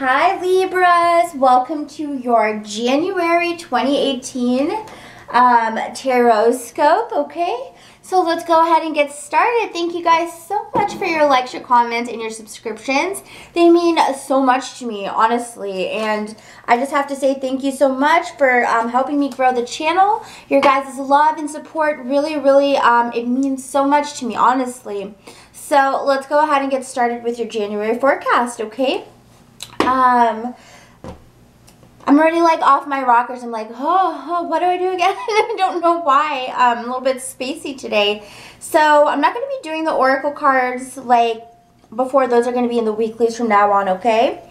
Hi Libras, welcome to your January 2018 tarot scope, okay? So let's go ahead and get started. Thank you guys so much for your likes, your comments, and your subscriptions. They mean so much to me, honestly, and I just have to say thank you so much for helping me grow the channel. Your guys' love and support really, it means so much to me, honestly. So let's go ahead and get started with your January forecast, okay? I'm already like off my rockers. I'm like, oh, what do I do again? I don't know why. I'm a little bit spacey today. So I'm not going to be doing the oracle cards like before. Those are going to be in the weeklies from now on, okay?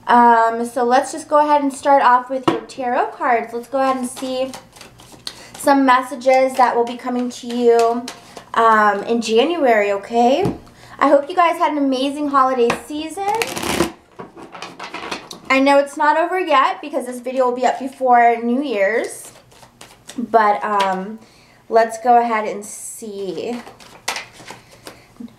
So let's just go ahead and start off with your tarot cards. Let's go ahead and see some messages that will be coming to you in January, okay? I hope you guys had an amazing holiday season. I know it's not over yet because this video will be up before New Year's, but let's go ahead and see.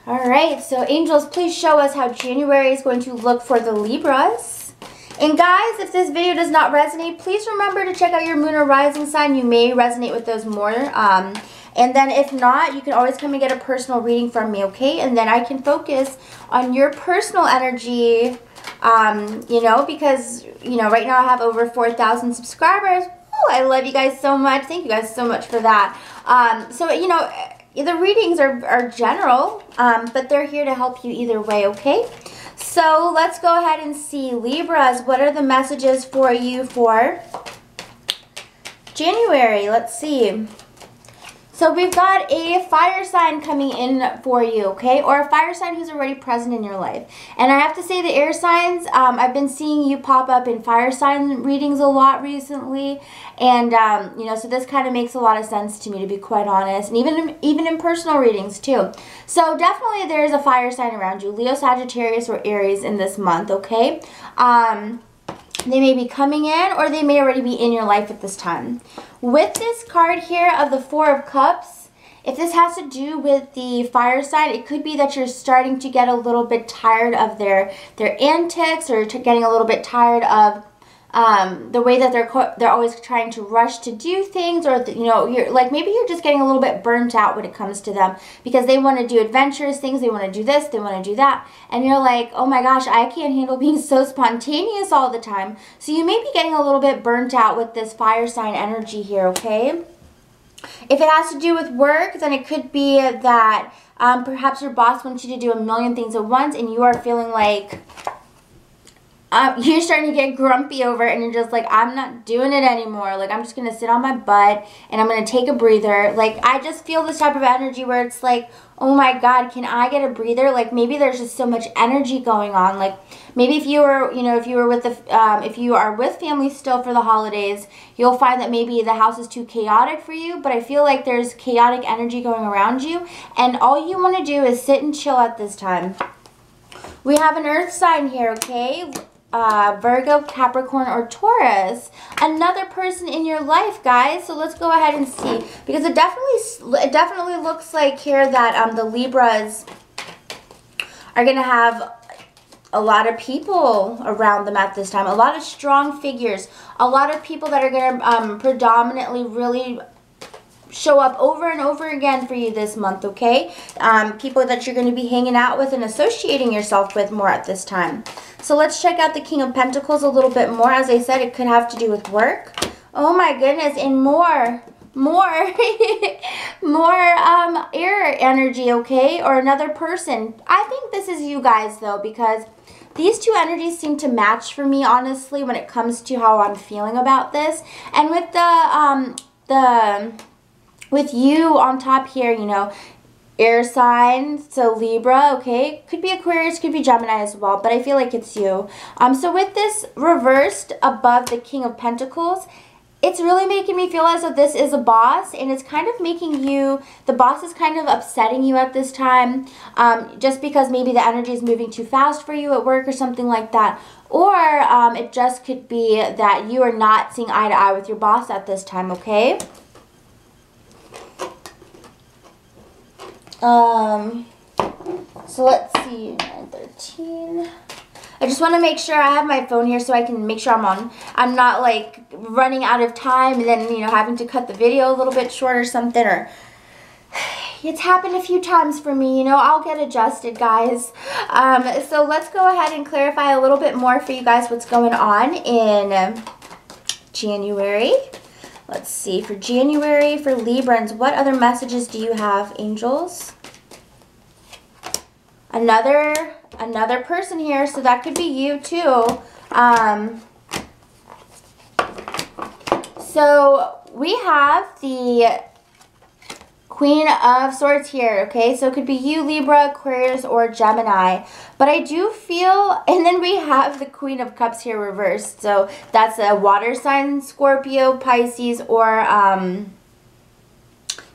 All right, so angels, please show us how January is going to look for the Libras. And guys, if this video does not resonate, please remember to check out your moon or rising sign. You may resonate with those more. And then if not, you can always come and get a personal reading from me, okay? And then I can focus on your personal energy. You know, because, you know, right now I have over 4,000 subscribers. Oh, I love you guys so much. Thank you guys so much for that. So, you know, the readings are general, but they're here to help you either way, okay? So let's go ahead and see. Libras, what are the messages for you for January? Let's see. So we've got a fire sign coming in for you, okay? Or a fire sign who's already present in your life. And I have to say the air signs, I've been seeing you pop up in fire sign readings a lot recently. And, you know, so this kind of makes a lot of sense to me, to be quite honest. And even in personal readings, too. So definitely there's a fire sign around you. Leo, Sagittarius, or Aries in this month, okay? They may be coming in or they may already be in your life at this time. With this card here of the Four of Cups, if this has to do with the fire sign, it could be that you're starting to get a little bit tired of their antics, or getting a little bit tired of the way that they're always trying to rush to do things, or you know, maybe you're just getting a little bit burnt out when it comes to them because they want to do adventurous things, they want to do this, they want to do that, and you're like, oh my gosh, I can't handle being so spontaneous all the time. So you may be getting a little bit burnt out with this fire sign energy here, okay? If it has to do with work, then it could be that perhaps your boss wants you to do a million things at once and you are feeling like you're starting to get grumpy over it, and you're just like, I'm not doing it anymore. Like, I'm just going to sit on my butt and I'm going to take a breather. Like, I just feel this type of energy where it's like, oh my God, can I get a breather? Like, maybe there's just so much energy going on. Like, maybe if you were, you know, if you were with if you are with family still for the holidays, you'll find that maybe the house is too chaotic for you, but I feel like there's chaotic energy going around you, and all you want to do is sit and chill at this time. We have an earth sign here, okay? Virgo, Capricorn, or Taurus, another person in your life, guys. So let's go ahead and see, because it definitely looks like here that the Libras are gonna have a lot of people around them at this time, a lot of strong figures, a lot of people that are gonna predominantly really show up over and over again for you this month, okay? People that you're going to be hanging out with and associating yourself with more at this time. So let's check out the King of Pentacles a little bit more. As I said, it could have to do with work. Oh my goodness, and more air energy, okay? Or another person. I think this is you guys, though, because these two energies seem to match for me, honestly, when it comes to how I'm feeling about this. And with with you on top here, you know, air sign, so Libra, okay? Could be Aquarius, could be Gemini as well, but I feel like it's you. So with this reversed above the King of Pentacles, it's really making me feel as though this is a boss, and it's kind of making you, the boss is kind of upsetting you at this time, just because maybe the energy is moving too fast for you at work or something like that. Or it just could be that you are not seeing eye to eye with your boss at this time, okay? So let's see, 9, 13. I just want to make sure I have my phone here so I can make sure I'm not like running out of time and then, you know, having to cut the video a little bit short or something. Or it's happened a few times for me, you know. I'll get adjusted, guys. So let's go ahead and clarify a little bit more for you guys what's going on in January. Let's see, for January, for Librans, what other messages do you have, angels? Another person here, so that could be you too. So we have the Queen of Swords here, okay? So it could be you, Libra, Aquarius, or Gemini. But I do feel, and then we have the Queen of Cups here reversed. So that's a water sign, Scorpio, Pisces, or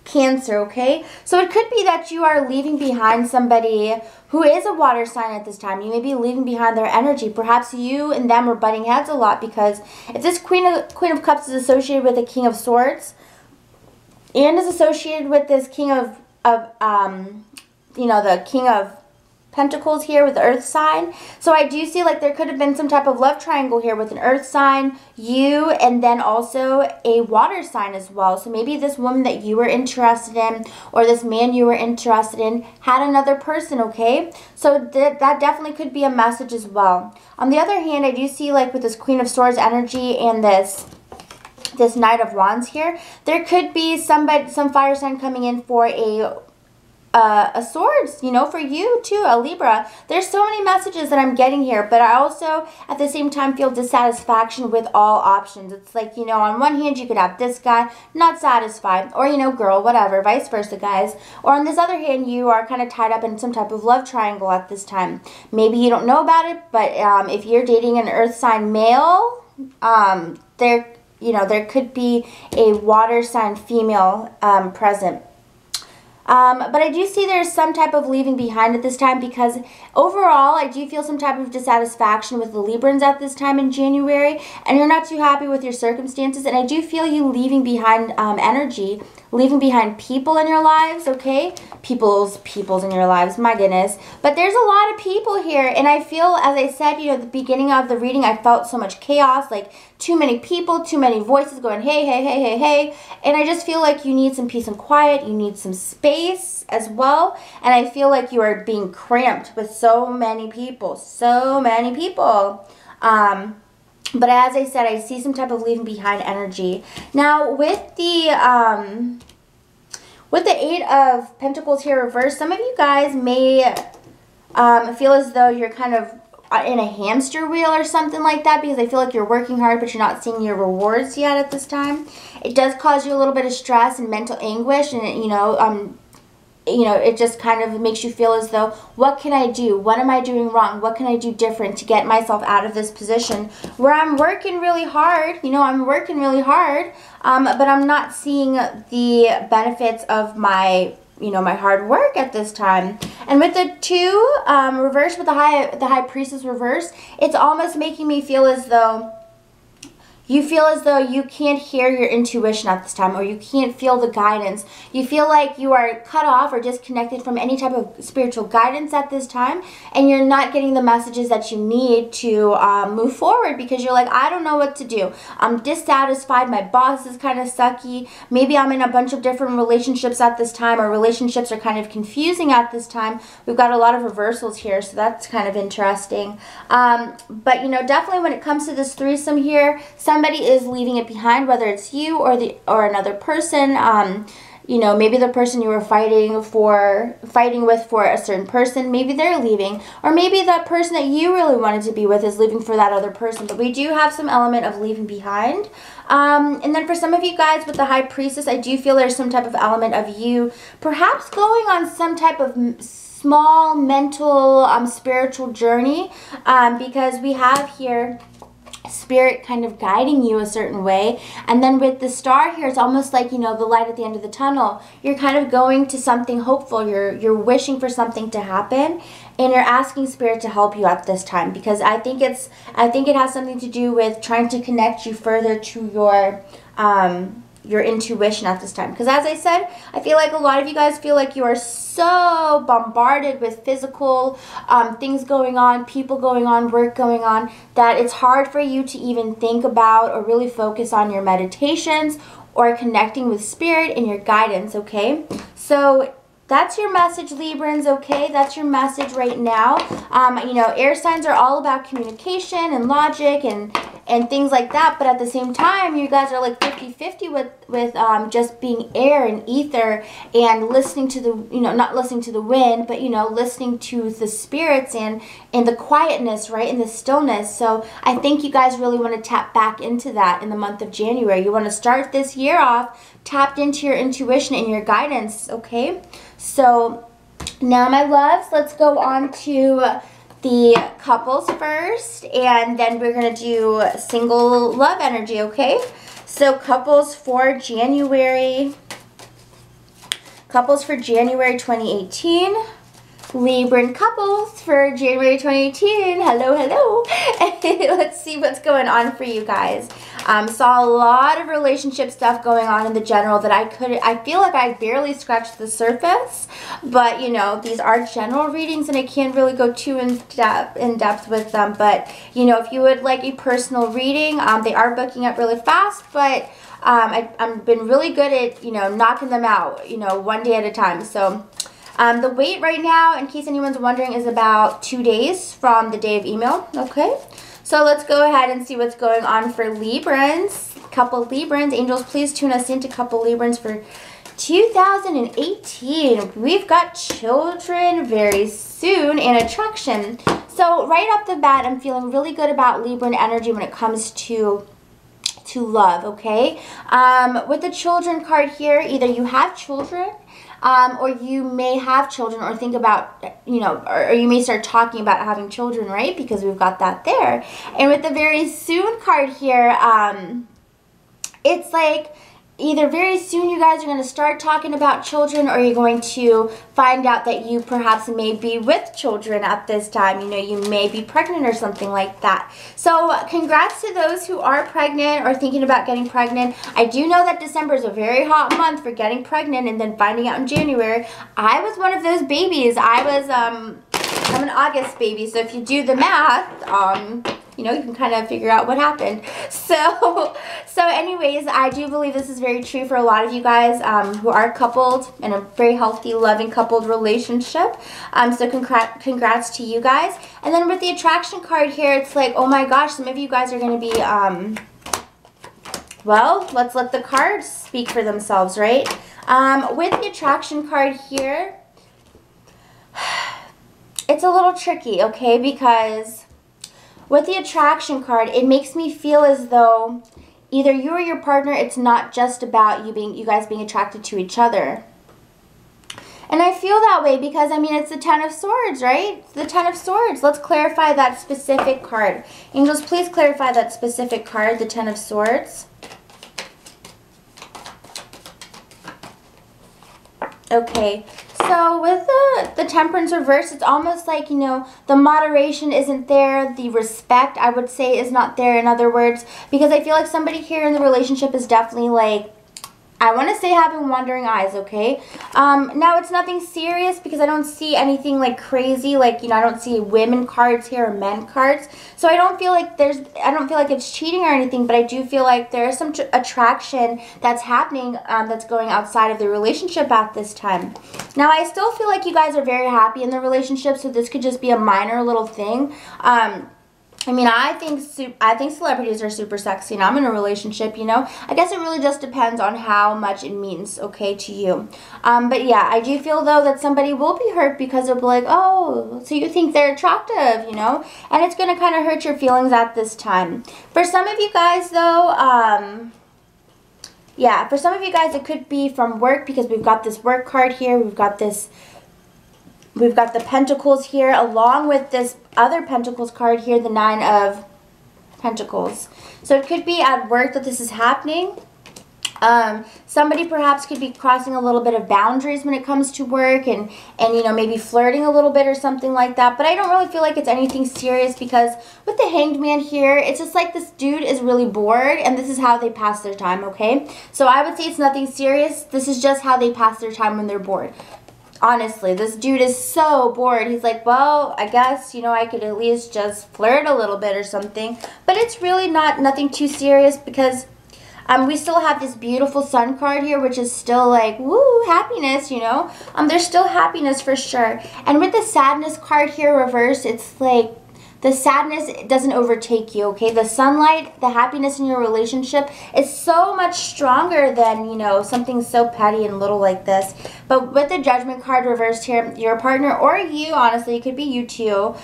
Cancer, okay? So it could be that you are leaving behind somebody who is a water sign at this time. You may be leaving behind their energy. Perhaps you and them are butting heads a lot, because if this Queen of Cups is associated with the King of Swords, and is associated with this King of you know, the King of Pentacles here with the Earth sign. So I do see like there could have been some type of love triangle here with an Earth sign, you, and then also a water sign as well. So maybe this woman that you were interested in, or this man you were interested in, had another person, okay? So that definitely could be a message as well. On the other hand, I do see like with this Queen of Swords energy and this Knight of Wands here, there could be some fire sign coming in for a swords, you know, for you too, a Libra. There's so many messages that I'm getting here, but I also at the same time feel dissatisfaction with all options. It's like, you know, on one hand you could have this guy not satisfied, or, you know, girl, whatever, vice versa, guys. Or on this other hand, you are kind of tied up in some type of love triangle at this time. Maybe you don't know about it, but if you're dating an earth sign male, there could be a water sign female present. But I do see there's some type of leaving behind at this time, because overall I do feel some type of dissatisfaction with the Librans at this time in January, and you're not too happy with your circumstances, and I do feel you leaving behind energy, leaving behind people in your lives, okay? Peoples in your lives, my goodness. But there's a lot of people here, and I feel, as I said, you know, at the beginning of the reading, I felt so much chaos, like too many people, too many voices going, hey, hey, hey, hey, hey. And I just feel like you need some peace and quiet. You need some space as well. And I feel like you are being cramped with so many people, so many people. But as I said, I see some type of leaving behind energy. Now, with the Eight of Pentacles here reversed, some of you guys may feel as though you're kind of in a hamster wheel or something like that, because I feel like you're working hard but you're not seeing your rewards yet at this time. It does cause you a little bit of stress and mental anguish, and it just kind of makes you feel as though, what can I do? What am I doing wrong? What can I do different to get myself out of this position where I'm working really hard? You know, I'm working really hard, but I'm not seeing the benefits of my hard work at this time. And with the two reversed, with the High Priestess reversed, it's almost making me feel as though you feel as though you can't hear your intuition at this time, or you can't feel the guidance. You feel like you are cut off or disconnected from any type of spiritual guidance at this time, and you're not getting the messages that you need to move forward, because you're like, I don't know what to do. I'm dissatisfied. My boss is kind of sucky. Maybe I'm in a bunch of different relationships at this time, or relationships are kind of confusing at this time. We've got a lot of reversals here, so that's kind of interesting. But, you know, definitely when it comes to this threesome here, somebody is leaving it behind, whether it's you or another person. You know, maybe the person you were fighting with for a certain person, maybe they're leaving, or maybe that person that you really wanted to be with is leaving for that other person. But we do have some element of leaving behind. And then for some of you guys with the High Priestess, I do feel there's some type of element of you perhaps going on some type of small mental spiritual journey, because we have here Spirit kind of guiding you a certain way. And then with the star here, it's almost like, you know, the light at the end of the tunnel. You're kind of going to something hopeful. You're wishing for something to happen, and you're asking Spirit to help you at this time, because I think it has something to do with trying to connect you further to your your intuition at this time. Because as I said, I feel like a lot of you guys feel like you are so bombarded with physical things going on, people going on, work going on, that it's hard for you to even think about or really focus on your meditations or connecting with spirit and your guidance, okay? So that's your message, Librans, okay? That's your message right now. You know, air signs are all about communication and logic and things like that, but at the same time, you guys are like 50-50 with just being air and ether and listening to the, you know, not listening to the wind, but, you know, listening to the spirits and the quietness, right, and the stillness. So I think you guys really want to tap back into that in the month of January. You want to start this year off tapped into your intuition and your guidance, okay? So now, my loves, let's go on to the couples first, and then we're going to do single love energy, okay? So couples for January 2018. Libran couples for January 2018. Hello, hello. Let's see what's going on for you guys. Saw a lot of relationship stuff going on in the general that I feel like I barely scratched the surface, but you know, these are general readings and I can't really go too in depth with them. But you know, if you would like a personal reading, they are booking up really fast, but I've been really good at, you know, knocking them out, you know, one day at a time. So the wait right now, in case anyone's wondering, is about 2 days from the day of email, okay? So let's go ahead and see what's going on for Librans. Couple Librans. Angels, please tune us into couple Librans for 2018. We've got children very soon and attraction. So right off the bat, I'm feeling really good about Libran energy when it comes to love, okay? With the children card here, either you have children, or you may have children or think about, you know, or you may start talking about having children, right? Because we've got that there. And with the very soon card here, it's like either very soon you guys are going to start talking about children, or you're going to find out that you perhaps may be with children at this time. You know, you may be pregnant or something like that. So congrats to those who are pregnant or thinking about getting pregnant. I do know that December is a very hot month for getting pregnant and then finding out in January. I was one of those babies. I'm an August baby, so if you do the math, you know, you can kind of figure out what happened. So anyways, I do believe this is very true for a lot of you guys who are coupled in a very healthy, loving, coupled relationship. So congrats to you guys. And then with the attraction card here, it's like, oh my gosh, some of you guys are going to be, well, let's let the cards speak for themselves, right? With the attraction card here, it's a little tricky, okay, because with the attraction card, it makes me feel as though either you or your partner, it's not just about you guys being attracted to each other. And I feel that way because, I mean, it's the Ten of Swords, right? It's the Ten of Swords. Let's clarify that specific card. Angels, please clarify that specific card, the Ten of Swords. Okay. So with the Temperance reverse, it's almost like, you know, the moderation isn't there. The respect, I would say, is not there, in other words. Because I feel like somebody here in the relationship is definitely like, I want to say having wandering eyes, okay? Now, it's nothing serious because I don't see anything like crazy. Like, you know, I don't see women cards here or men cards. So I don't feel like it's cheating or anything, but I do feel like there's some attraction that's happening that's going outside of the relationship at this time. Now, I still feel like you guys are very happy in the relationship, so this could just be a minor little thing. I mean, I think celebrities are super sexy, and I'm in a relationship, you know. I guess it really just depends on how much it means, okay, to you. But yeah, I do feel, though, that somebody will be hurt because they'll be like, oh, so you think they're attractive, you know. And it's going to kind of hurt your feelings at this time. For some of you guys, though, yeah, for some of you guys, it could be from work because we've got this work card here. We've got the Pentacles here, along with this other Pentacles card here, the Nine of Pentacles. So it could be at work that this is happening, Somebody perhaps could be crossing a little bit of boundaries when it comes to work and you know, maybe flirting a little bit or something like that. But I don't really feel like it's anything serious because with the Hanged Man here, it's just like this dude is really bored and this is how they pass their time, okay? So I would say it's nothing serious. This is just how they pass their time when they're bored. Honestly, this dude is so bored. He's like, well, I guess, you know, I could at least just flirt a little bit or something. But it's really nothing too serious because we still have this beautiful sun card here, which is still like, woo, happiness, you know. There's still happiness for sure. And with the sadness card here reversed, it's like the sadness doesn't overtake you, okay? The sunlight, the happiness in your relationship is so much stronger than, you know, something so petty and little like this. But with the Judgment card reversed here, your partner or you, honestly, it could be you too,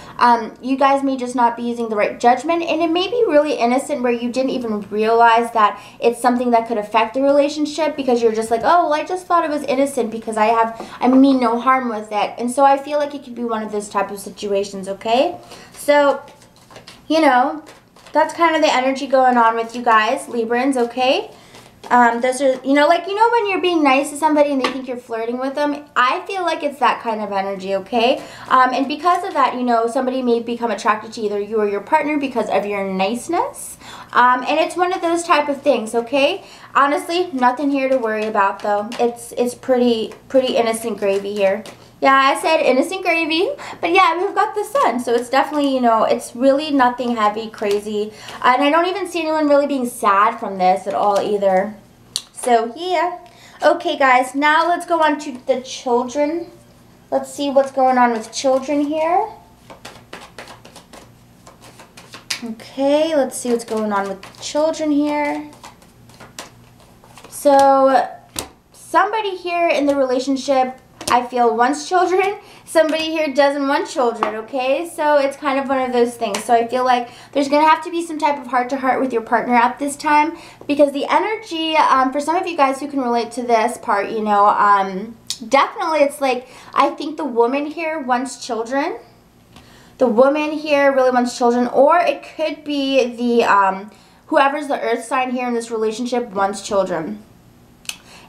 you guys may just not be using the right judgment, and it may be really innocent where you didn't even realize that it's something that could affect the relationship because you're just like, oh, well, I just thought it was innocent because I mean no harm with it. And so I feel like it could be one of those type of situations, okay? So, you know, that's kind of the energy going on with you guys, Librans, okay? Those are, you know, like, you know when you're being nice to somebody and they think you're flirting with them? I feel like it's that kind of energy, okay? And because of that, you know, somebody may become attracted to either you or your partner because of your niceness. And it's one of those type of things, okay? Honestly, nothing here to worry about, though. It's pretty innocent gravy here. Yeah, I said innocent gravy, but yeah, we've got the sun, so it's definitely, you know, it's really nothing heavy, crazy, and I don't even see anyone really being sad from this at all either. So, yeah. Okay, guys, now let's go on to the children. Let's see what's going on with children here. Okay, let's see what's going on with the children here. So, somebody here in the relationship, I feel, wants children. Somebody here doesn't want children, okay? So it's kind of one of those things. So I feel like there's going to have to be some type of heart-to-heart with your partner at this time because the energy, for some of you guys who can relate to this part, you know, definitely it's like, I think the woman here wants children. The woman here really wants children, or it could be the, whoever's the earth sign here in this relationship wants children.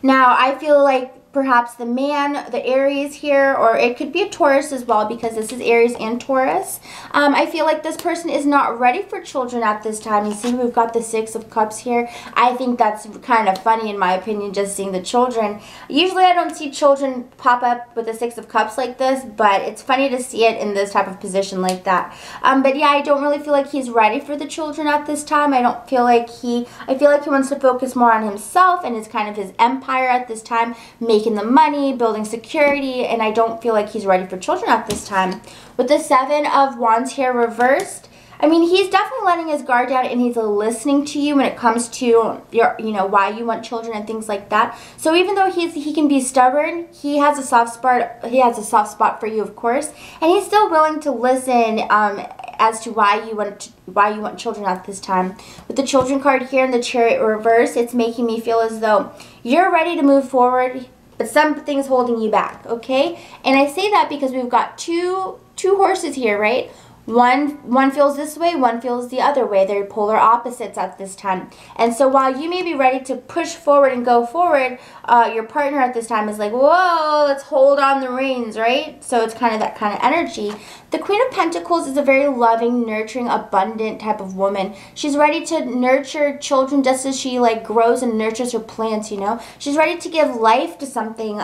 Now, I feel like perhaps the man, the Aries here, or it could be a Taurus as well because this is Aries and Taurus. I feel like this person is not ready for children at this time. You see, we've got the Six of Cups here. I think that's kind of funny in my opinion, just seeing the children. Usually I don't see children pop up with the Six of Cups like this, but it's funny to see it in this type of position like that. But yeah, I don't really feel like he's ready for the children at this time. I feel like he wants to focus more on himself and his kind of his empire at this time, making the money, building security, and I don't feel like he's ready for children at this time. With the Seven of Wands here reversed, I mean, he's definitely letting his guard down and he's listening to you when it comes to your, you know, why you want children and things like that. So even though he can be stubborn, he has a soft spot for you, of course, and he's still willing to listen as to why you want children at this time. With the Children card here in the Chariot reverse, it's making me feel as though you're ready to move forward, but something's holding you back, okay? And I say that because we've got two horses here, right? One feels this way, one feels the other way. They're polar opposites at this time. And so while you may be ready to push forward and go forward, your partner at this time is like, whoa, let's hold on the reins, right? So it's kind of that kind of energy. The Queen of Pentacles is a very loving, nurturing, abundant type of woman. She's ready to nurture children just as she like grows and nurtures her plants, you know? She's ready to give life to something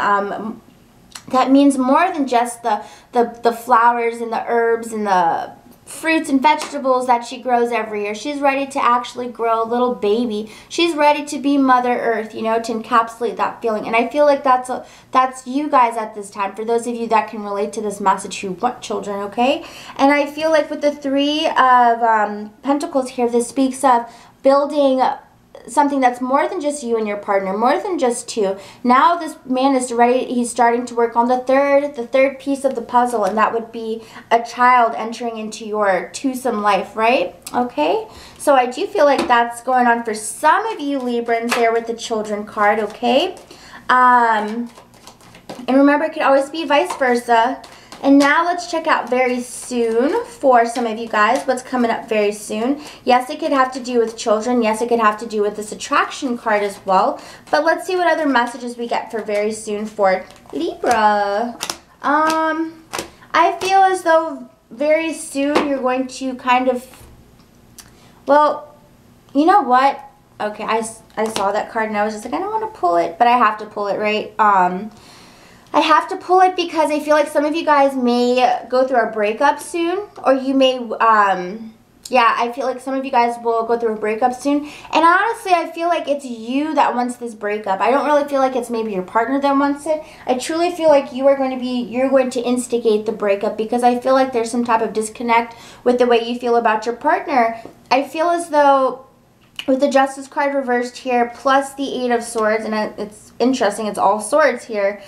that means more than just the flowers and the herbs and the fruits and vegetables that she grows every year. She's ready to actually grow a little baby. She's ready to be Mother Earth, you know, to encapsulate that feeling. And I feel like that's you guys at this time, for those of you that can relate to this message who want children, okay? And I feel like with the Three of Pentacles here, this speaks of building something that's more than just you and your partner, more than just two. Now this man is ready, he's starting to work on the third piece of the puzzle, and that would be a child entering into your twosome life, right? Okay, so I do feel like that's going on for some of you Librans there with the Children card, okay? And remember, it could always be vice versa. And now let's check out very soon for some of you guys. What's coming up very soon? Yes, it could have to do with children. Yes, it could have to do with this attraction card as well. But let's see what other messages we get for very soon for Libra. I feel as though very soon you're going to kind of, well, you know what? Okay, I saw that card and I was just like, I don't want to pull it, but I have to pull it, right? I have to pull it because I feel like some of you guys may go through a breakup soon, or you may, yeah, I feel like some of you guys will go through a breakup soon. And honestly, I feel like it's you that wants this breakup. I don't really feel like it's maybe your partner that wants it. I truly feel like you're going to instigate the breakup, because I feel like there's some type of disconnect with the way you feel about your partner. I feel as though with the Justice card reversed here, plus the Eight of Swords, and it's interesting, it's all swords here.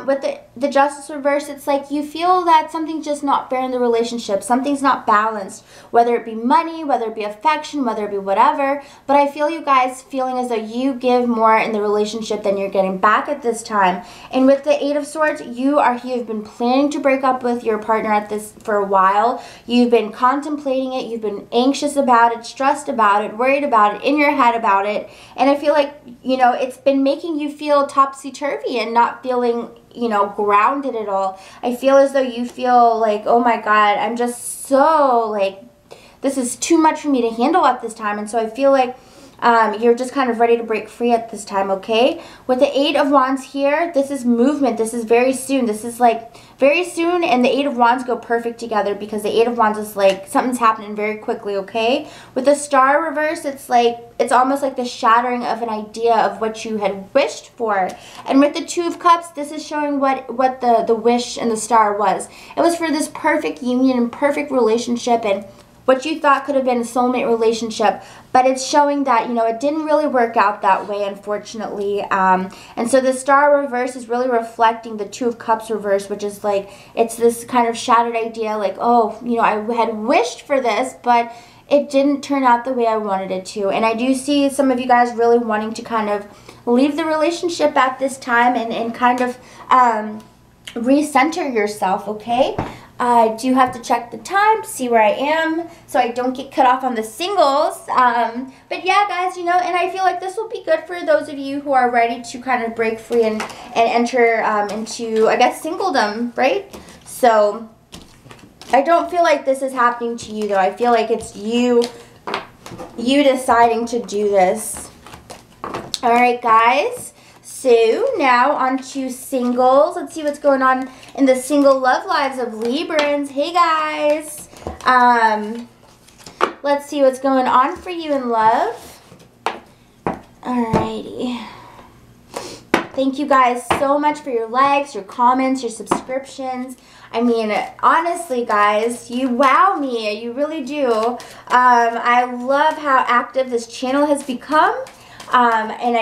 With the Justice reversed, it's like you feel that something's just not fair in the relationship. Something's not balanced, whether it be money, whether it be affection, whether it be whatever. But I feel you guys feeling as though you give more in the relationship than you're getting back at this time. And with the Eight of Swords, you've been planning to break up with your partner at this for a while. You've been contemplating it. You've been anxious about it, stressed about it, worried about it, in your head about it. And I feel like, you know, it's been making you feel topsy-turvy and not feeling, you know, grounded at all. I feel as though you feel like, oh my God, I'm just so, like, this is too much for me to handle at this time. And so I feel like you're just kind of ready to break free at this time, okay? With the Eight of Wands here, this is movement. This is very soon. This is like very soon, and the Eight of Wands go perfect together, because the Eight of Wands is like something's happening very quickly, okay? With the Star reverse, it's like, it's almost like the shattering of an idea of what you had wished for. And with the Two of Cups, this is showing what the wish and the Star was. It was for this perfect union and perfect relationship, and what you thought could have been a soulmate relationship, but it's showing that, you know, it didn't really work out that way, unfortunately. And so the Star reverse is really reflecting the Two of Cups reverse, which is like, it's this kind of shattered idea, like, oh, you know, I had wished for this, but it didn't turn out the way I wanted it to. And I do see some of you guys really wanting to kind of leave the relationship at this time and kind of recenter yourself, okay? I do have to check the time to see where I am so I don't get cut off on the singles. But yeah, guys, you know, and I feel like this will be good for those of you who are ready to kind of break free and enter into, I guess, singledom, right? So I don't feel like this is happening to you, though. I feel like it's you deciding to do this. All right, guys. So now on to singles. Let's see what's going on in the single love lives of Librans. Hey guys. Let's see what's going on for you in love. Alrighty. Thank you guys so much for your likes, your comments, your subscriptions. I mean, honestly, guys, you wow me. You really do. I love how active this channel has become. And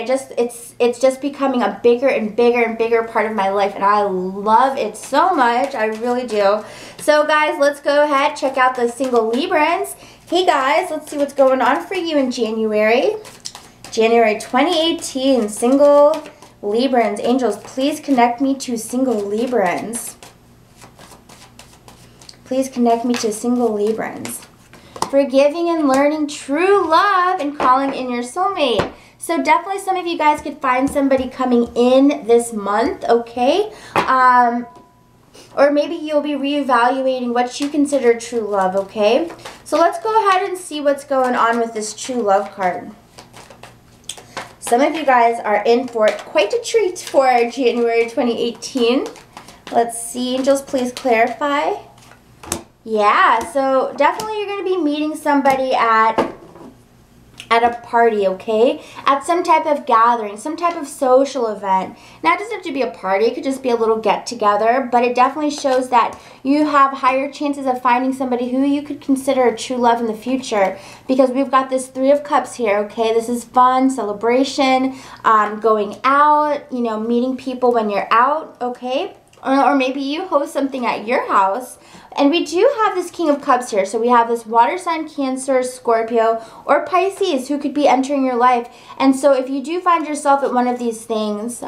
it's just becoming a bigger and bigger and bigger part of my life, and I love it so much. I really do. So guys, let's go ahead, check out the single Librans. Hey guys, let's see what's going on for you in January. January 2018, single Librans. Angels, please connect me to single Librans. Please connect me to single Librans. Forgiving and learning true love and calling in your soulmate. So definitely some of you guys could find somebody coming in this month, okay? Or maybe you'll be reevaluating what you consider true love, okay? So let's go ahead and see what's going on with this true love card. Some of you guys are in for quite a treat for January 2018. Let's see, angels, please clarify. Yeah, so definitely you're going to be meeting somebody at a party, okay? At some type of gathering, some type of social event. Now, it doesn't have to be a party. It could just be a little get-together, but it definitely shows that you have higher chances of finding somebody who you could consider a true love in the future, because we've got this Three of Cups here, okay? This is fun, celebration, going out, you know, meeting people when you're out, okay? Or maybe you host something at your house. And we do have this King of Cups here. So we have this water sign, Cancer, Scorpio, or Pisces who could be entering your life. And so if you do find yourself at one of these things,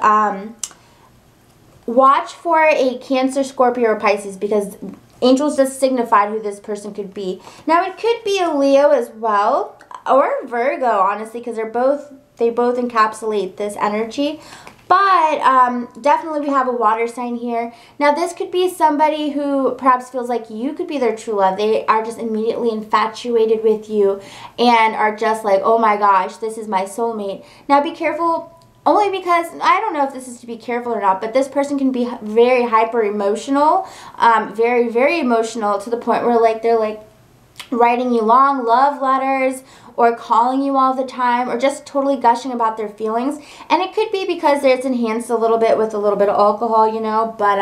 watch for a Cancer, Scorpio, or Pisces, because angels just signified who this person could be. Now, it could be a Leo as well, or a Virgo, honestly, because they both encapsulate this energy. But definitely we have a water sign here. Now, this could be somebody who perhaps feels like you could be their true love. They are just immediately infatuated with you and are just like, oh my gosh, this is my soulmate. Now, be careful. Only because, I don't know if this is to be careful or not, but this person can be very hyper emotional, very, very emotional, to the point where like they're like writing you long love letters or calling you all the time or just totally gushing about their feelings. And it could be because it's enhanced a little bit with a little bit of alcohol, you know, but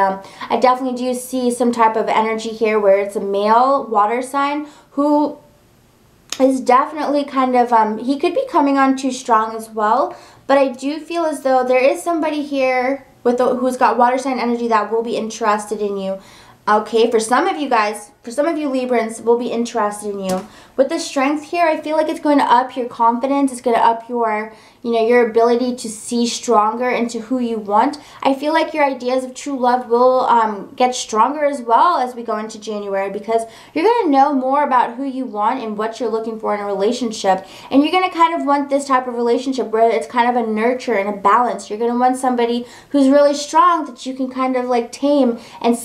I definitely do see some type of energy here where it's a male water sign who is definitely kind of, he could be coming on too strong as well. But I do feel as though there is somebody here with who's got water sign energy that will be interested in you. Okay, for some of you guys, for some of you Librans, will be interested in you. With the Strength here, I feel like it's going to up your confidence. It's going to up your, you know, your ability to see stronger into who you want. I feel like your ideas of true love will get stronger as well as we go into January, because you're going to know more about who you want and what you're looking for in a relationship. And you're going to kind of want this type of relationship where it's kind of a nurture and a balance. You're going to want somebody who's really strong that you can kind of like tame, and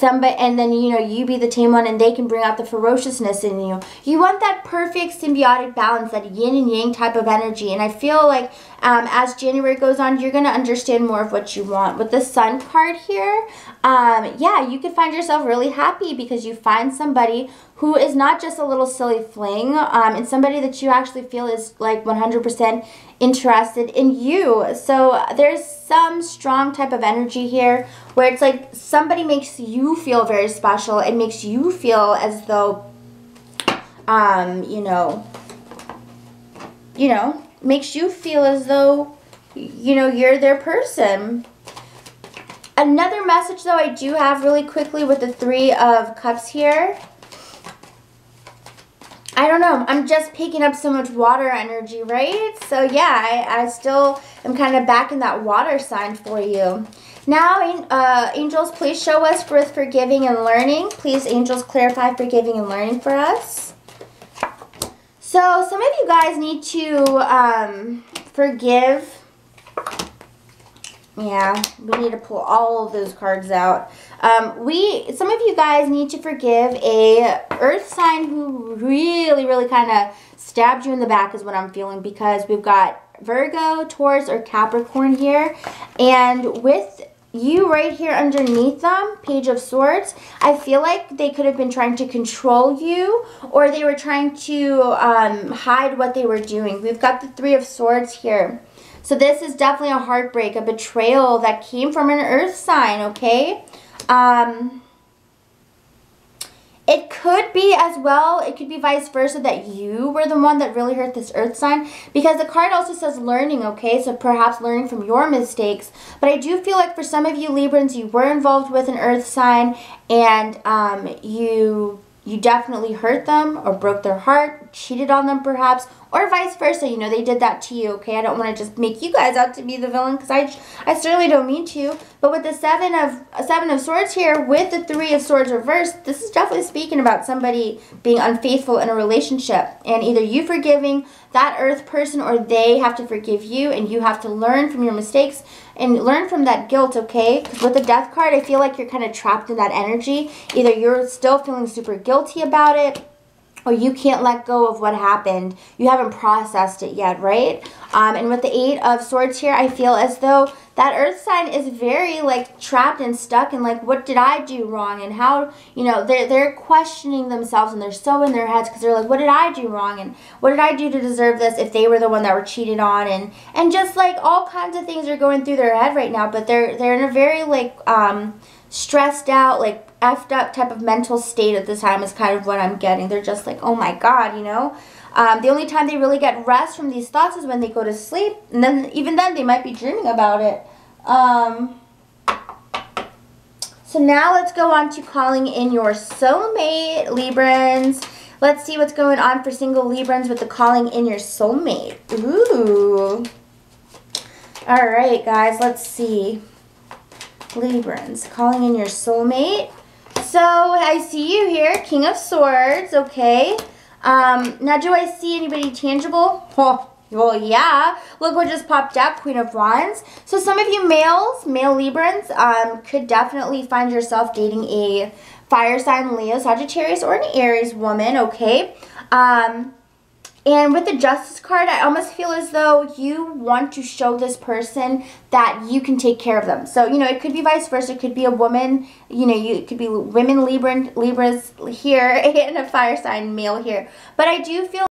then, you know, you be the tame one and they can bring out the ferociousness in you. You want that perfect symbiotic balance, that yin and yang type of energy. And I feel like as January goes on, you're going to understand more of what you want. With the Sun card here, yeah, you could find yourself really happy because you find somebody who is not just a little silly fling, and somebody that you actually feel is like 100% interested in you. So there's some strong type of energy here where it's like somebody makes you feel very special. It makes you feel as though, makes you feel as though, you know, you're their person. Another message, though, I do have really quickly with the Three of Cups here. I don't know. I'm just picking up so much water energy, right? So, yeah, I still am kind of back in that water sign for you. Now, angels, please show us with forgiving and learning. Please, angels, clarify forgiving and learning for us. So, some of you guys need to forgive. Yeah, we need to pull all of those cards out. Some of you guys need to forgive a earth sign who really, really kind of stabbed you in the back is what I'm feeling, because we've got Virgo, Taurus, or Capricorn here. And with you right here underneath them, Page of Swords, I feel like they could have been trying to control you, or they were trying to hide what they were doing. We've got the Three of Swords here. So this is definitely a heartbreak, a betrayal that came from an earth sign, okay? It could be as well, it could be vice versa, that you were the one that really hurt this earth sign, because the card also says learning, okay? So perhaps learning from your mistakes. But I do feel like for some of you Librans, you were involved with an earth sign, and you definitely hurt them or broke their heart, cheated on them perhaps, or vice versa. You know, they did that to you, okay? I don't want to just make you guys out to be the villain, because I certainly don't mean to. But with the Seven of Swords here, with the Three of Swords reversed, this is definitely speaking about somebody being unfaithful in a relationship. And either you forgiving that earth person, or they have to forgive you, and you have to learn from your mistakes and learn from that guilt, okay? Because with the Death card, I feel like you're kind of trapped in that energy. Either you're still feeling super guilty about it, or you can't let go of what happened. You haven't processed it yet, right? And with the Eight of Swords here, I feel as though that earth sign is very like trapped and stuck and like, what did I do wrong? And how, you know, they're questioning themselves, and they're so in their heads because they're like, what did I do wrong? And what did I do to deserve this if they were the one that were cheated on? And just like all kinds of things are going through their head right now, but they're in a very like stressed out, like effed up type of mental state at this time is kind of what I'm getting. They're just like, oh my God, you know. The only time they really get rest from these thoughts is when they go to sleep, and then even then they might be dreaming about it. So now let's go on to calling in your soulmate, Librans. Let's see what's going on for single Librans with the calling in your soulmate. Ooh. All right, guys, let's see. Librans, calling in your soulmate. So I see you here, King of Swords, okay. Now do I see anybody tangible? Oh, well, yeah. Look what just popped up, Queen of Wands. So some of you males, male Librans, could definitely find yourself dating a fire sign, Leo, Sagittarius, or an Aries woman, okay. And with the Justice card, I almost feel as though you want to show this person that you can take care of them. So, you know, it could be vice versa. It could be a woman, you know, it could be women Libras here and a fire sign male here. But I do feel